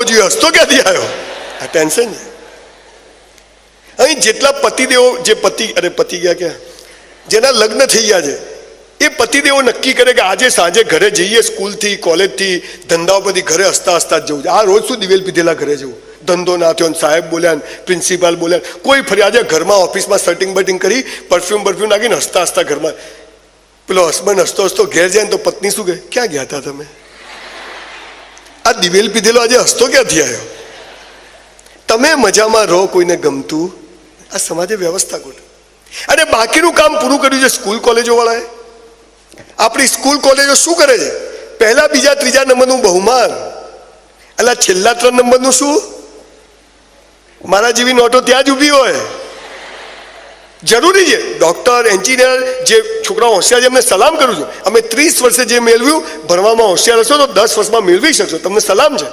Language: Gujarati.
જોઈએ, હસતો ક્યાંથી આવ્યો? આ ટેન્શન છે. અહીં જેટલા પતિદેવો, જે પતિ ગયા ક્યાં, જેના લગ્ન થઈ ગયા છે, એ પતિદેવો નક્કી કરે કે આજે સાંજે ઘરે જઈએ, સ્કૂલથી કોલેજથી ધંધાઓ પરથી ઘરે હસતા હસતા જ જવું છે. આ રોજ શું દિવેલ પીધેલા ઘરે જવું? ધંધો ના થયો, સાહેબ બોલ્યા, પ્રિન્સિપાલ બોલ્યા, કોઈ ફરિયાદે ઘરમાં ઓફિસમાં સટિંગ બટિંગ કરી પરફ્યુમ નાખીને હસતા હસતા ઘરમાં. પેલો હસબન્ડ હસતો હસતો ઘેર જાય ને તો પત્ની શું કહે, ક્યાં ગયા હતા તમે? આ દિવેલ પીધેલો આજે હસતો ક્યાંથી આવ્યો? તમે મજામાં રહો, કોઈને ગમતું. આ સમાજે વ્યવસ્થા ખોટી. અને બાકીનું કામ પૂરું કર્યું છે સ્કૂલ કોલેજો વાળાએ. આપણી સ્કૂલ કોલેજો શું કરે છે? પહેલા બીજા ત્રીજા નંબરનું બહુમાન, એટલે છેલ્લા 3 નંબરનું શું? મારા જેવી નોટો ત્યાં જ ઊભી હોય. જરૂરી છે. ડૉક્ટર, એન્જિનિયર, જે છોકરાઓ હોશિયાર છે એમને સલામ કરું છું. અમે 30 વર્ષે જે મેળવ્યું, ભણવામાં હોશિયાર હશો તો 10 વર્ષમાં મેળવી શકશો, તમને સલામ છે.